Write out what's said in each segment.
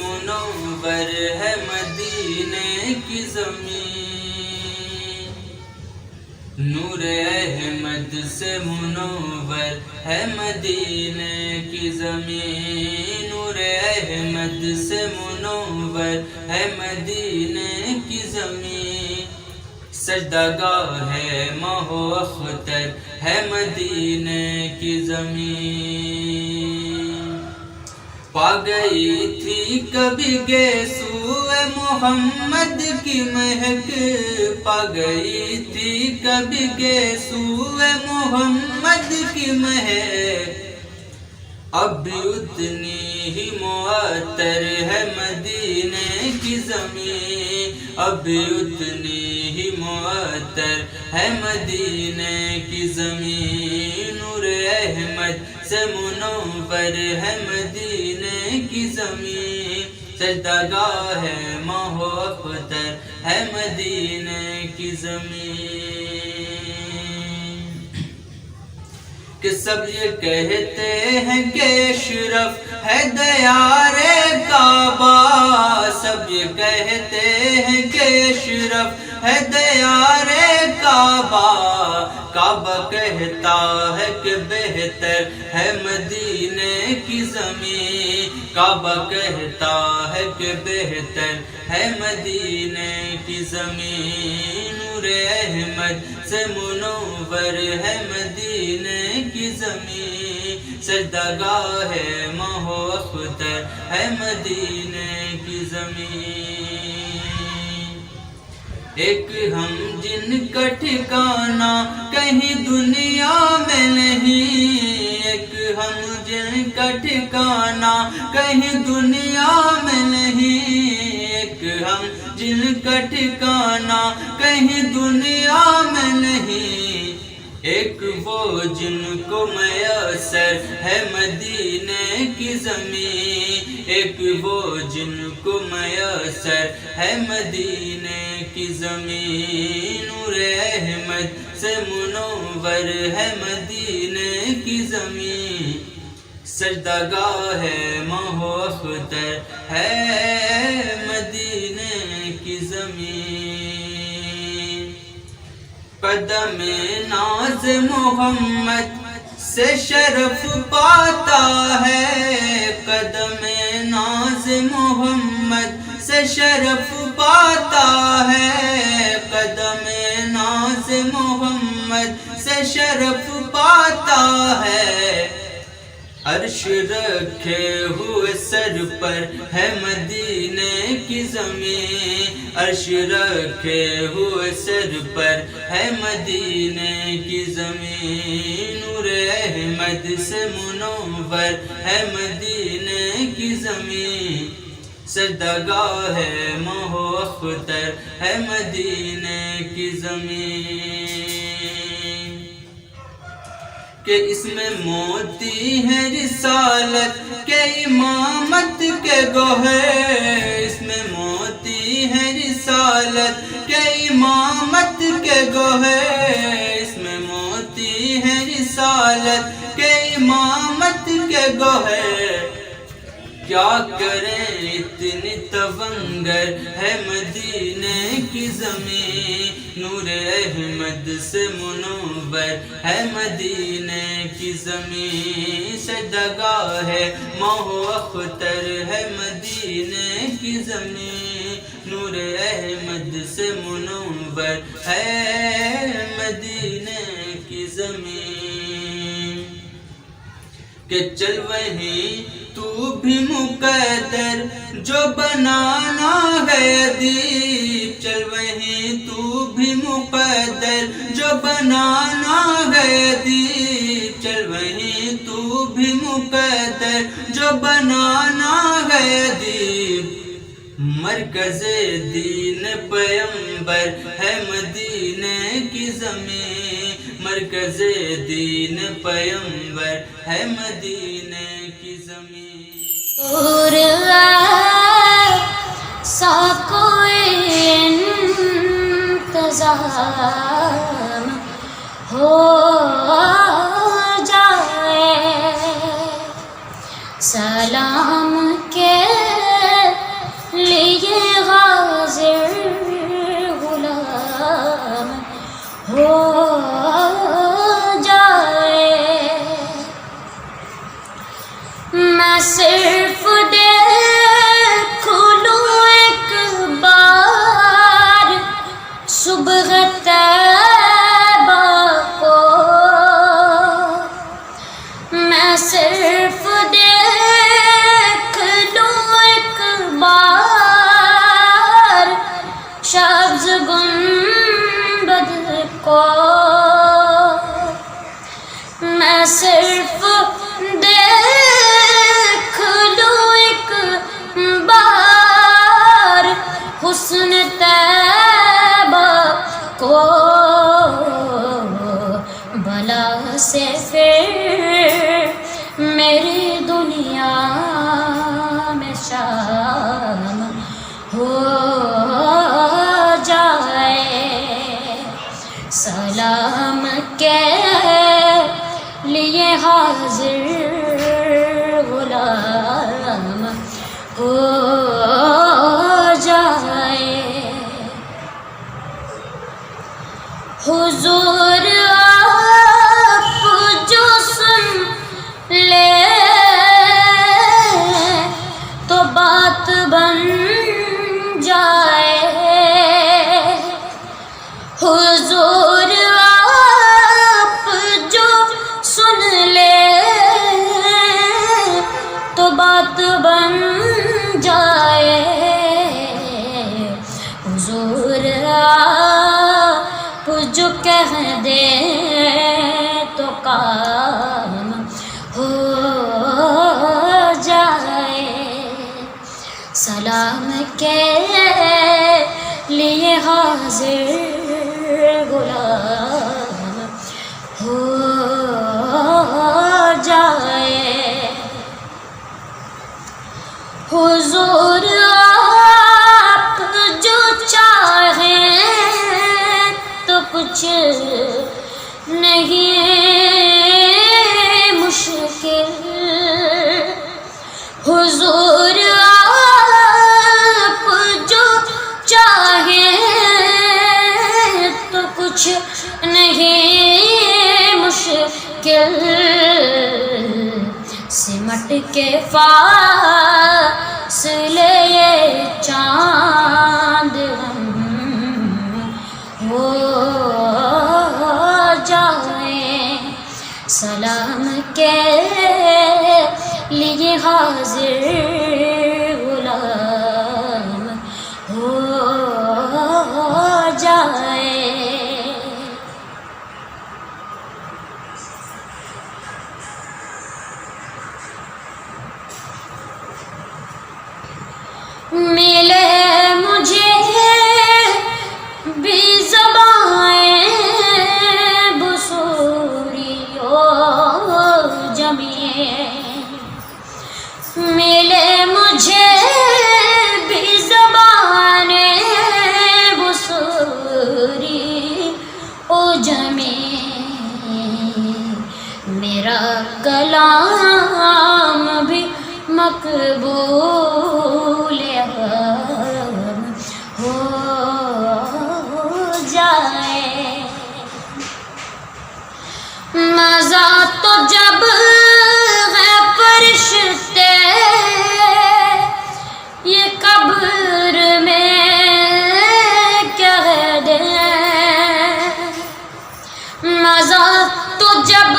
منور ہے مدینے کی زمین، نور احمد سے منور ہے مدینے کی زمین، نور احمد سے منور ہے مدینے کی زمین، سجدہ گاہ ہے ماہ و اختر ہے مدینے کی زمین، پا گئی تھی کبھی گیسو محمد کی مہک، پا گئی تھی کبھی گیسو محمد کی مہک، اب بھی اتنی ہی معطر ہے مدینے کی زمین، اب بھی اتنی ہی معطر ہے مدینے کی زمین، نور احمد سے منور ہے مدینے کی زمین، سجدہ گاہ ہے ماہ و اختر ہے مدینے کی زمین، کہ سب یہ کہتے ہیں کہ اشرف ہے دیار کعبہ، سب یہ کہتے ہیں کہ اشرف ہے دیار کعبہ، کعبہ کہتا ہے کہ بہتر ہے مدینے کی زمین، کعبہ کہتا ہے کہ بہتر ہے مدینے کی زمین، نور احمد سے منور ہے مدینے کی زمین، سجدہ گاہ ہے ماہ و اختر ہے مدینے کی زمین، ایک ہم جن کا ٹھکانہ کہیں دنیا میں نہیں، ایک ہم جن کا ٹھکانہ کہیں دنیا میں نہیں، ایک ہم جن کا ٹھکانہ کہیں دنیا میں نہیں، ایک وہ جن کو میسر ہے مدینے کی زمین، ایک وہ جن کو میسر ہے مدینے کی زمین، نور احمد سے منور ہے مدینے کی زمین، سجدہ گاہ ہے ماہ و اختر ہے مدینے کی زمین، قدم ناز محمد سے شرف پاتا ہے، قدم ناز محمد سے شرف پاتا ہے، قدم ناز محمد سے شرف پاتا ہے، عرش رکھے ہوئے سر پر ہے مدینے کی زمین، عرش رکھے ہوئے سر پر ہے مدینے کی زمین، نور احمد سے منور ہے مدینے کی زمین، سجدہ گاہ ہے ماہ و اختر ہے مدینے کی زمین، کہ اس میں موتی ہے رسالت کے امامت کے گوہر، اس میں موتی ہے رسالت کے امامت کے گوہر، اس میں موتی ہے رسالت کے امامت کے گوہر، کیا کریں اتنی تونگر ہے مدینے کی زمین، نور احمد سے منور ہے مدینے کی زمین، سجدہ گاہ ہے ماہ و اختر ہے مدینے کی زمین، نور احمد سے منور ہے مدینے کی زمین، کہ چل وہیں تو بھی مقدر جو بنانا ہے دیپ، چل وہیں تو بھی مقدر جو بنانا ہے دیپ، چل وہیں تو بھی مقدر جو بنانا ہے دیپ، مرکز دین پیمبر ہے مدینے کی زمین، مرکز دین پیمبر ہے مدینے کی زمین، اور ایسا کوئی انتظام ہو جائے، سلام کے صرف دیکھ لوں ایک بار صبح طیبہ کو، میں صرف دیکھ لوں ایک بار سبز گنبد کو، میں صرف دیکھ لوں ایک بار حسن طیبہ کو، بلا سے پھر میری دنیا میں شام ہو جائے، سلام کے لیے حاضر غلام ہو جائے۔ حضور آپ جو سن لے تو بات بن جائے، حضور آپ جو سن لے تو بات بن جائے، حضور آپ جو کہہ دے تو کام ہو جائے، سلام کے لیے حاضر غلام ہو جائے، حضور آپ جو چاہیں تو کچھ نہیں مشکل، حضور آپ جو چاہیں تو کچھ نہیں مشکل، سمٹ کے فاصلے یہ چاند ہم ہو جائیں، سلام کے لیے حاضر غلام ہو جائے۔ ملے مجھے بھی زبانیں بصوری و جمیع، ملے مجھے بھی زبانیں بصوری و جمیع، میرا کلام بھی مقبول ہو جائے، مزہ تو جب ہے فرشتے یہ قبر میں کہہ دیں، مزہ تو جب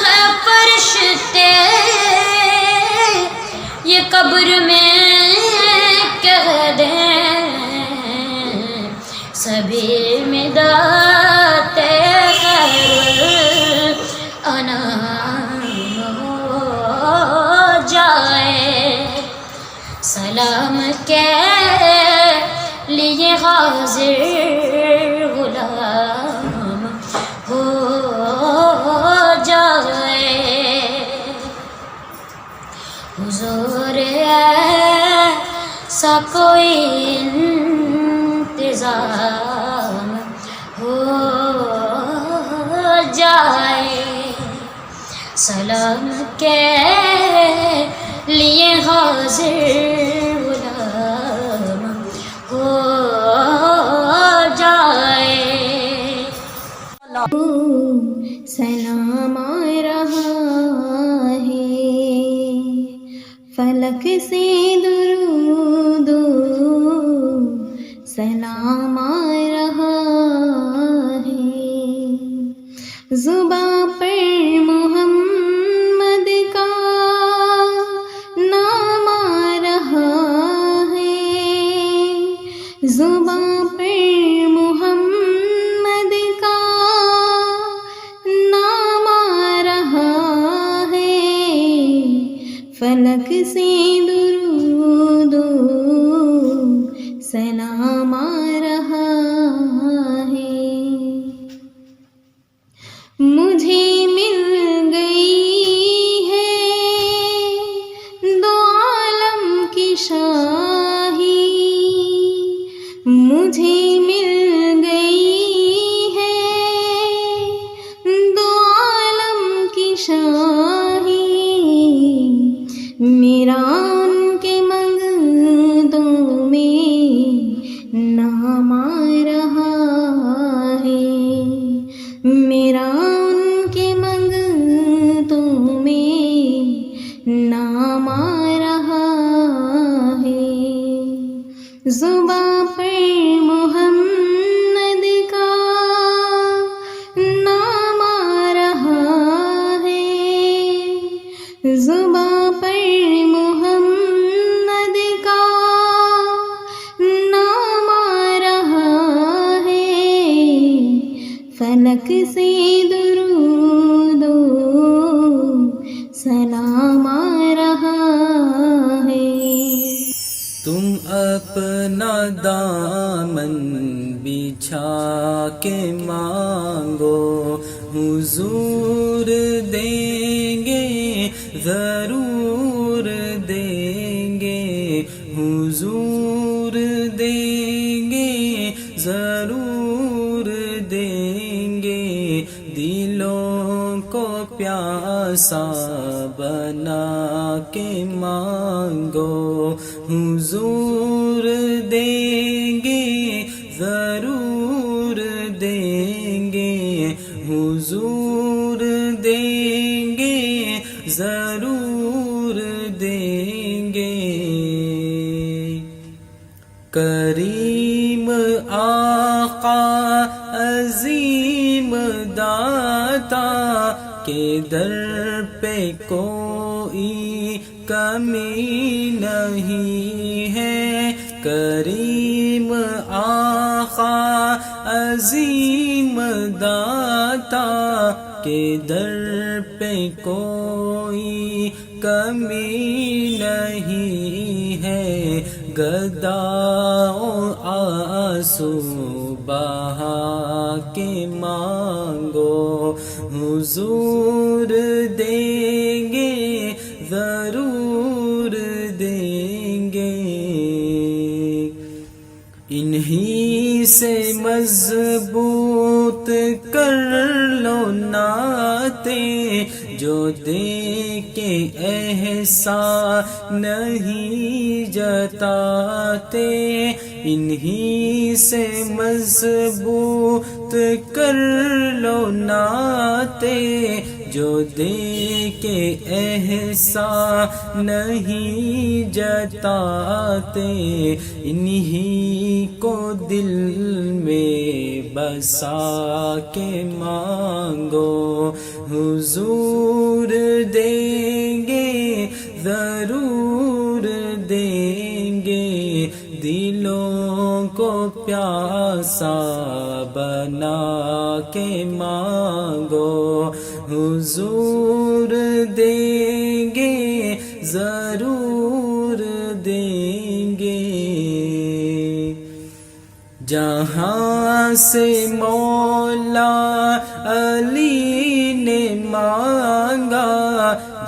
ہے فرشتے یہ قبر میں کہہ دیں، سبھی مداد خیر انام ہو جائے، سلام کے لیے حاضر غلام ہو جائے، حضور ایسا کوئی انتظام ہو جائے، سلام کے لیے حاضر غلام ہو جائے۔ سلام آ رہا ہے فلک سے درود و سلام آ رہا ہے، زباں پر محمد کا نام آ رہا ہے، زباں پر محمد کا نام آ رہا ہے، فلک سے درود و سلام آ رہا ہے۔ مجھے مل گئی ہے دو عالم کی شاہی، مجھے مل گئی ہے دو عالم کی شاہی، میرا ان کے منگتوں میں نام آ رہا ہے، میرا ان کے منگتوں میں نام آ رہا ہے، زباں پر محمد کا نام آ رہا ہے، زباں پر محمد کا نام آ رہا ہے، فلک سے درود و سلام آ رہا ہے۔ تم اپنا دامن بچھا کے مانگو، حضور دیں گے ضرور دیں گے، حضور دیں گے ضرور دیں گے، دلوں کو پیاسا بنا کے مانگو، حضور دیں گے ضرور دیں گے، حضور دیں گے ضرور دیں گے۔ کریم آقا عظیم داتا کے در پہ کوئی کمی نہیں ہے، کریم آقا عظیم داتا کے در پہ کوئی کمی نہیں ہے، گداؤں آنسو بہا کے مانگو، حضور دیں گے ضرور دیں گے۔ انہی سے مضبوط کر لو ناطے، جو دے کے احسان نہیں جتاتے، انہی سے مضبوط کر لو ناطے، جو دے کے احسان نہیں جتاتے، انہی کو دل میں بسا کے مانگو، حضور دیں گے ضرور دیں گے، دلوں کو پیاسا بنا کے مانگو، حضور دیں گے ضرور دیں گے۔ جہاں سے مولا علی نے مانگا،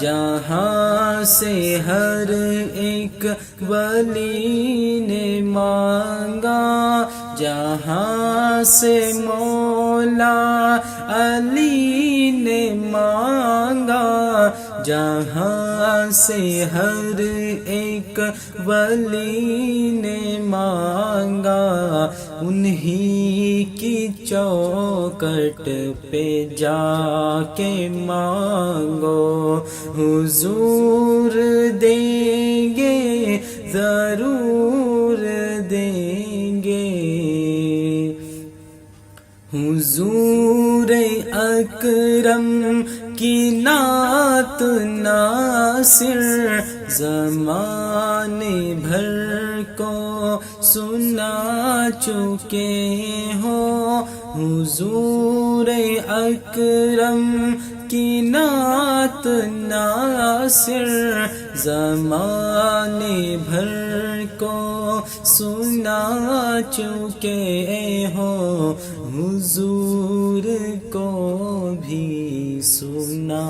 جہاں سے ہر ایک ولی نے مانگا، جہاں سے مولا علی نے مانگا، جہاں سے ہر ایک ولی نے مانگا، انہی کی چوکٹ پہ جا کے مانگو، حضور دیں ضرور دیں گے۔ حضور اکرم کی نعت ناصر زمانے بھر کو سنا چکے ہو۔ حضور اکرم کی نعت ناصر زمانے بھر کو سنا چکے ہو۔ حضور کو بھی سنا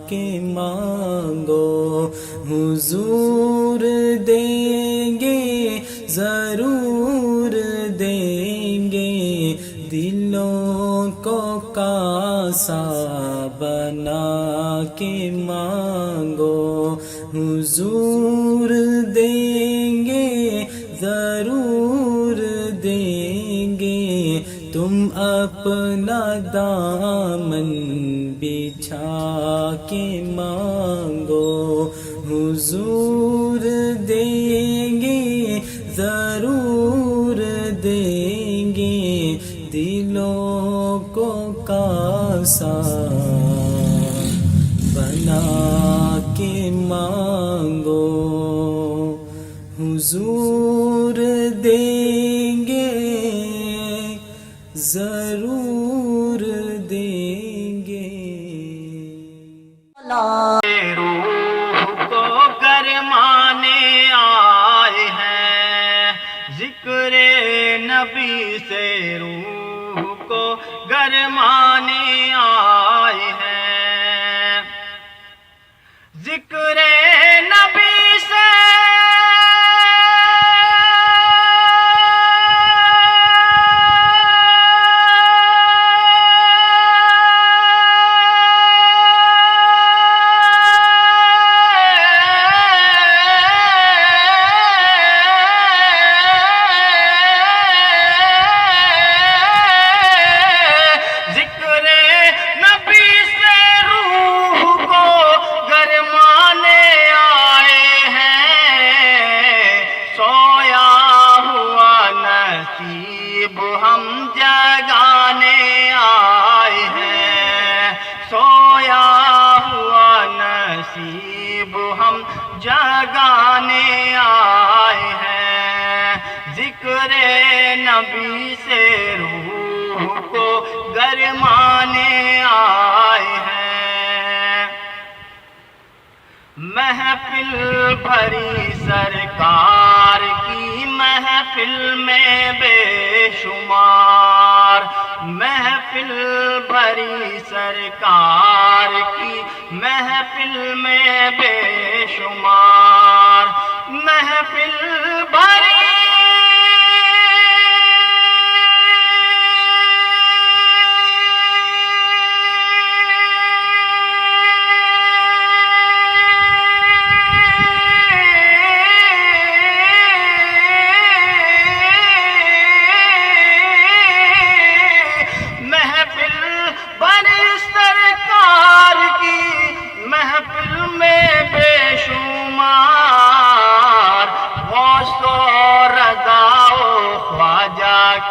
کے مانگو، حضور دیں گے ضرور دیں گے۔ دلوں کو کاسا بنا کے مانگو، حضور دیں گے ضرور دیں گے۔ تم اپنا دامن بچھا کے مانگو، حضور دیں گے ضرور دیں گے۔ دلوں کو کاسا بنا کے مانگو، حضور دیں گے ضرور دیں گے۔ روح کو گرمانے آئے ہیں، ذکر نبی سے روح کو گرمانے آئے ہیں، ذکر نبی سے ہم جگانے آئے ہیں، سویا ہوا نصیب ہم جگانے آئے ہیں، ذکر نبی سے روح کو گرمانے آئے ہیں۔ محفل بھری سرکار کی محفل میں بے شمار، محفل بھری سرکار کی محفل میں بے شمار، محفل بھری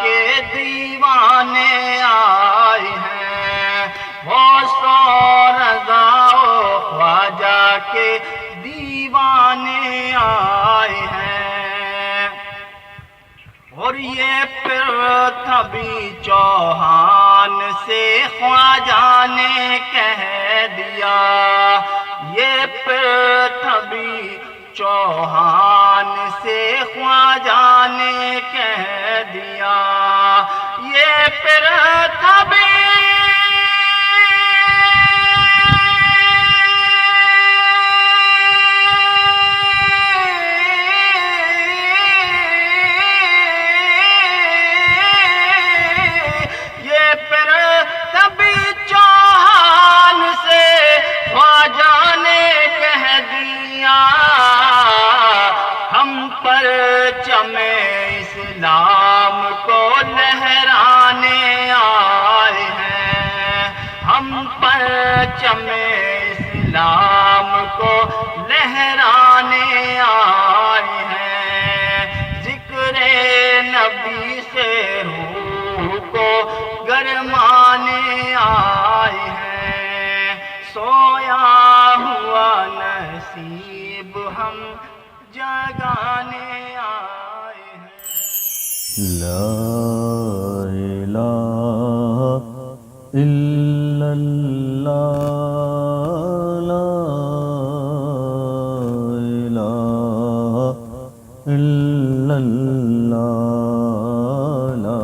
کے دیوانے آئے ہیں، غوث رضا خواجہ کے دیوانے آئے ہیں۔ اور یہ پرتھوی چوہان سے خواجہ نے کہہ دیا، یہ پرتھوی چوہان سے خواجہ نے کہہ دیا، یہ پرتھوی چوہان سے خواجہ نے کہہ دیا، ہم پرچم اسلام کو لہرانے آئے ہیں، ہم پرچم اسلام کو لہرانے آئے ہیں۔ لہرانے آئے ہیں. لا الہ الا اللہ لا الہ الا اللہ لا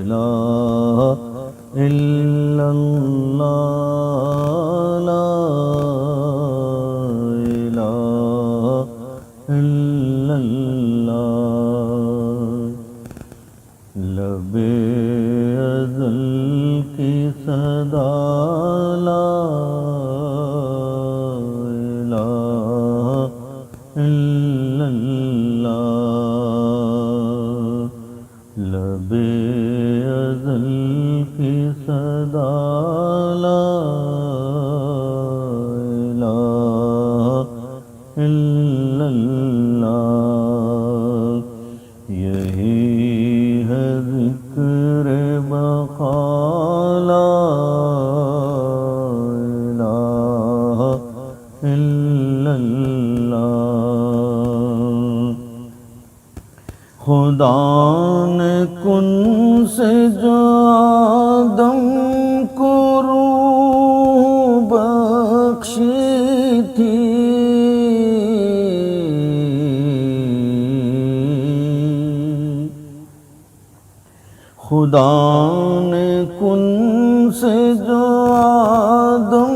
الہ الا اللہ لا الہ الا اللہ. لب ازل کی صدا لا الہ الا اللہ. لب ازل کی صدا لا الہ الا اللہ. یہی ہے ذکر بقا لا الہ الا اللہ. خدا نے کن سے جو آدم کو روح بخشی تھی خدا نے کن سے جو آدم